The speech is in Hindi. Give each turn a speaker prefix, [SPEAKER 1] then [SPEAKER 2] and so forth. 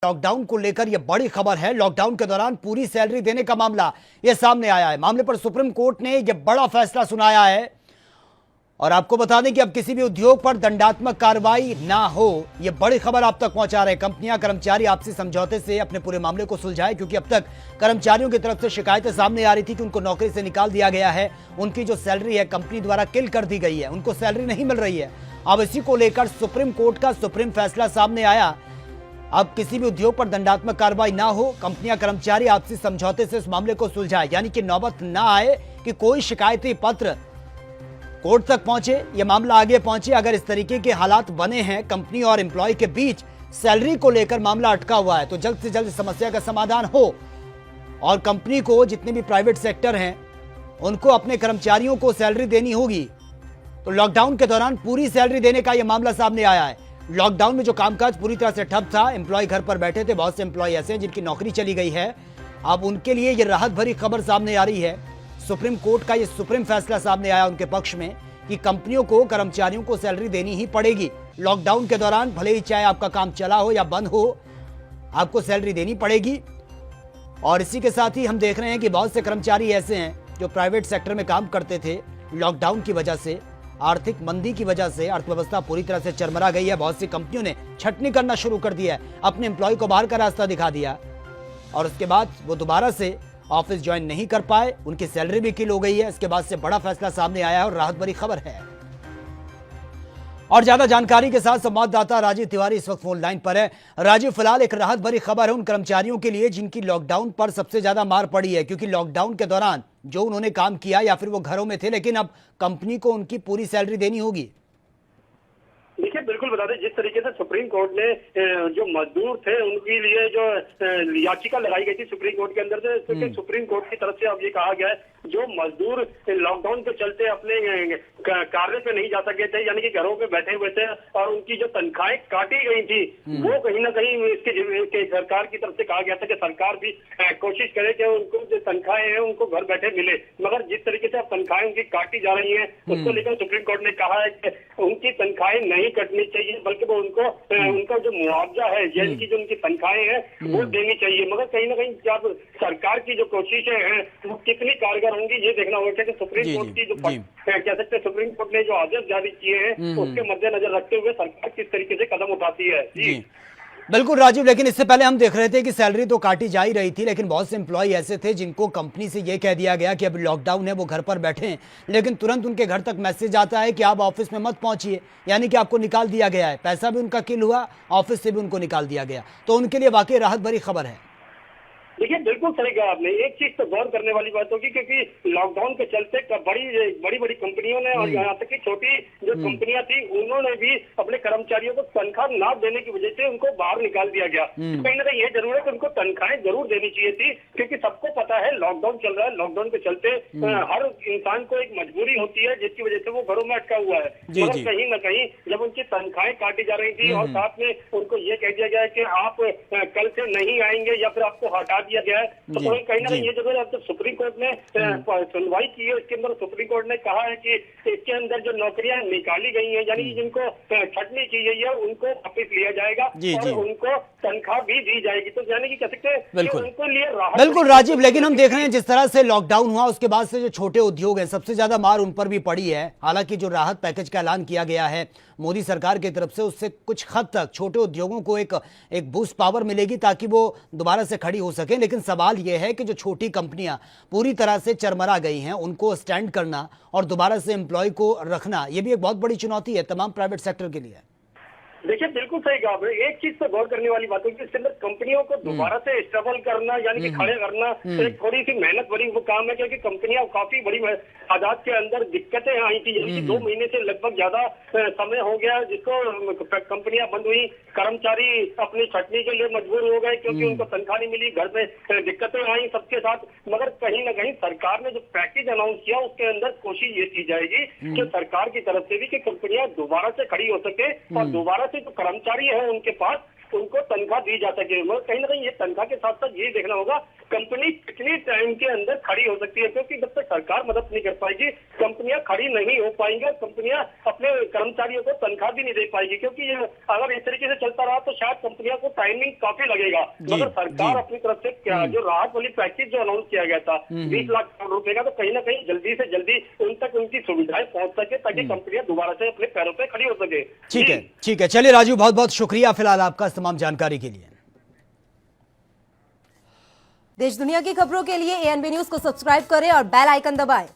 [SPEAKER 1] लॉकडाउन को लेकर यह बड़ी खबर है। लॉकडाउन के दौरान पूरी सैलरी देने का मामला यह सामने आया है। मामले पर सुप्रीम कोर्ट ने यह बड़ा फैसला सुनाया है और आपको बता दें कि अब किसी भी उद्योग पर दंडात्मक कार्रवाई ना हो। यह बड़ी खबर आप तक पहुंचा रहे हैं। कंपनियां कर्मचारी आपसी समझौते से अपने पूरे मामले को सुलझाए, क्योंकि अब तक कर्मचारियों की तरफ से शिकायतें सामने आ रही थी कि उनको नौकरी से निकाल दिया गया है, उनकी जो सैलरी है कंपनी द्वारा किल कर दी गई है, उनको सैलरी नहीं मिल रही है। अब इसी को लेकर सुप्रीम कोर्ट का सुप्रीम फैसला सामने आया। अब किसी भी उद्योग पर दंडात्मक कार्रवाई ना हो, कंपनियां कर्मचारी आपसी समझौते से इस मामले को सुलझाए, यानी कि नौबत ना आए कि कोई शिकायती पत्र कोर्ट तक पहुंचे, यह मामला आगे पहुंचे। अगर इस तरीके के हालात बने हैं, कंपनी और एम्प्लॉय के बीच सैलरी को लेकर मामला अटका हुआ है, तो जल्द से जल्द समस्या का समाधान हो और कंपनी को, जितने भी प्राइवेट सेक्टर हैं, उनको अपने कर्मचारियों को सैलरी देनी होगी। तो लॉकडाउन के दौरान पूरी सैलरी देने का यह मामला सामने आया है। लॉकडाउन में जो कामकाज पूरी तरह से ठप था, एम्प्लॉय घर पर बैठे थे, बहुत से एम्प्लॉय ऐसे हैं जिनकी नौकरी चली गई है। अब उनके लिए यह राहत भरी खबर सामने आ रही है। सुप्रीम कोर्ट का यह सुप्रीम फैसला सामने आया उनके पक्ष में कि कंपनियों को कर्मचारियों को सैलरी देनी ही पड़ेगी। लॉकडाउन के दौरान भले ही चाहे आपका काम चला हो या बंद हो, आपको सैलरी देनी पड़ेगी। और इसी के साथ ही हम देख रहे हैं कि बहुत से कर्मचारी ऐसे हैं जो प्राइवेट सेक्टर में काम करते थे। लॉकडाउन की वजह से, आर्थिक मंदी की वजह से अर्थव्यवस्था पूरी तरह से चरमरा गई है। बहुत सी कंपनियों ने छटनी करना शुरू कर दिया है, अपने एम्प्लॉय को बाहर का रास्ता दिखा दिया और उसके बाद वो दोबारा से ऑफिस ज्वाइन नहीं कर पाए, उनकी सैलरी भी किल हो गई है। इसके बाद से बड़ा फैसला सामने आया है और राहत भरी खबर है। और ज्यादा जानकारी के साथ संवाददाता राजीव तिवारी इस वक्त फोन लाइन पर है। राजीव, फिलहाल एक राहत भरी खबर है उन कर्मचारियों के लिए जिनकी लॉकडाउन पर सबसे ज्यादा मार पड़ी है, क्योंकि लॉकडाउन के दौरान जो उन्होंने काम किया या फिर वो घरों में थे, लेकिन अब कंपनी को उनकी पूरी सैलरी देनी होगी।
[SPEAKER 2] देखिए, बिल्कुल बता दें, जिस तरीके से सुप्रीम कोर्ट ने जो मजदूर थे उनके लिए जो याचिका लगाई गई थी सुप्रीम कोर्ट के अंदर से, तो सुप्रीम कोर्ट की तरफ से अब ये कहा गया है जो मजदूर लॉकडाउन के चलते अपने कार्य पे नहीं जा सके थे, यानी कि घरों पे बैठे हुए थे और उनकी जो तनख्वाहें काटी गई थी, वो कहीं ना कहीं इसके सरकार की तरफ से कहा गया था कि सरकार भी कोशिश करे कि उनको जो तनख्वाहें हैं उनको घर बैठे मिले। मगर जिस तरीके से अब तनख्वाहें उनकी काटी जा रही हैं, उसको लेकर सुप्रीम कोर्ट ने कहा है कि उनकी तनख्वाहें नहीं कटनी चाहिए, बल्कि वो उनको उनका जो मुआवजा है, यानी कि जो उनकी तनख्वाहें हैं वो देनी चाहिए। मगर कहीं ना कहीं जब सरकार की जो कोशिशें हैं वो कितनी कारगर होंगी, ये देखना होगा कि सुप्रीम कोर्ट की जो कह सकते हैं सुप्रीम कोर्ट ने जो आदेश जारी किए हैं उसके मद्देनजर रखते हुए सरकार किस तरीके से कदम उठाती है। जी
[SPEAKER 1] बिल्कुल राजीव, लेकिन इससे पहले हम देख रहे थे कि सैलरी तो काटी जा ही रही थी, लेकिन बहुत से एम्प्लॉय ऐसे थे जिनको कंपनी से ये कह दिया गया कि अब लॉकडाउन है, वो घर पर बैठे हैं, लेकिन तुरंत उनके घर तक मैसेज आता है कि आप ऑफिस में मत पहुंचिए, यानी कि आपको निकाल दिया गया है। पैसा भी उनका किल हुआ, ऑफिस से भी उनको निकाल दिया गया। तो उनके लिए वाकई राहत भरी खबर है।
[SPEAKER 2] देखिए, बिल्कुल सही कहा आपने। एक चीज तो गौर करने वाली बात होगी, क्योंकि लॉकडाउन के चलते बड़ी कंपनियों ने और यहाँ तक की छोटी जो कंपनियां थी उन्होंने भी अपने कर्मचारियों को तनख्वाह ना देने की वजह से उनको बाहर निकाल दिया गया। कहीं ना कहीं ये जरूर है कि उनको तनख्वाहें जरूर देनी चाहिए थी, क्योंकि सबको पता है लॉकडाउन चल रहा है। लॉकडाउन के चलते हर इंसान को एक मजबूरी होती है जिसकी वजह से वो घरों में अटका हुआ है। मगर कहीं ना कहीं जब उनकी तनख्वाहें काटी जा रही थी और साथ में उनको ये कह दिया गया कि आप कल से नहीं आएंगे या फिर आपको हटा दिया गया है, तो कहीं ना कहीं ये जगह अब सुप्रीम कोर्ट ने सुनवाई की है, इसके अंदर सुप्रीम कोर्ट ने कहा है कि इसके अंदर जो नौकरियां निकाली गई हैं, यानी कि जिनको छटनी की गई है, उनको वापस लिया जाएगा और उनको तनख्वाह भी दी जाएगी। तो यानी कि कह सकते हैं उनको लिए राहत।
[SPEAKER 1] बिल्कुल राजीव, लेकिन हम देख रहे हैं जिस तरह से लॉकडाउन हुआ उसके बाद से जो छोटे उद्योग हैं सबसे ज्यादा मार उन पर भी पड़ी है। हालांकि जो राहत पैकेज का ऐलान किया गया है मोदी सरकार की तरफ से, उससे कुछ हद तक छोटे उद्योगों को एक बूस्ट पावर मिलेगी ताकि वो दोबारा से खड़ी हो सके। लेकिन सवाल यह है कि जो छोटी कंपनियां पूरी तरह से चरमरा गई हैं, उनको स्टैंड करना और दोबारा से एम्प्लॉय को रखना, यह भी एक बहुत बड़ी चुनौती है तमाम प्राइवेट सेक्टर के लिए।
[SPEAKER 2] देखिए, बिल्कुल सही कहा आपने। एक चीज तो गौर करने वाली बात है कि इसके अंदर कंपनियों को दोबारा से स्ट्रगल करना, यानी कि खड़े करना, एक थोड़ी सी मेहनत भरी वो काम है, क्योंकि कंपनियां काफी बड़ी तादाद के अंदर दिक्कतें आई थी। यानी कि 2 महीने से लगभग ज्यादा समय हो गया जिसको कंपनियां बंद हुई, कर्मचारी अपनी छटनी के लिए मजबूर हो गए क्योंकि उनको तनख्वाह नहीं मिली, घर में दिक्कतें आई सबके साथ। मगर कहीं ना कहीं सरकार ने जो पैकेज अनाउंस किया उसके अंदर कोशिश ये की जाएगी कि सरकार की तरफ से भी कि कंपनियां दोबारा से खड़ी हो सके और दोबारा से जो कर्मचारी है उनके पास उनको तनख्वाह दी जा सके। मगर कहीं ना कहीं ये तनख्वाह के साथ साथ ये देखना होगा कंपनी कितनी टाइम के अंदर खड़ी हो सकती है, क्योंकि जब तक सरकार मदद नहीं कर पाएगी कंपनियां खड़ी नहीं हो पाएंगी और कंपनियां अपने कर्मचारियों को तनख्वाह भी नहीं दे पाएगी। क्योंकि ये अगर इस तरीके से चलता रहा तो शायद कंपनियों को टाइमिंग काफी लगेगा। मगर सरकार अपनी तरफ से क्या जो राहत वाली पैकेज जो अनाउंस किया गया था 20 लाख करोड़ रुपए का, तो कहीं ना कहीं जल्दी से जल्दी उन तक उनकी सुविधाएं पहुंच सके ताकि कंपनियां दोबारा से अपने पैरों पर खड़ी हो सके।
[SPEAKER 1] ठीक है, चलिए राजू, बहुत बहुत शुक्रिया फिलहाल आपका इस तमाम जानकारी के लिए।
[SPEAKER 3] देश दुनिया की खबरों के लिए एएनबी न्यूज को सब्सक्राइब करें और बेल आइकन दबाएं।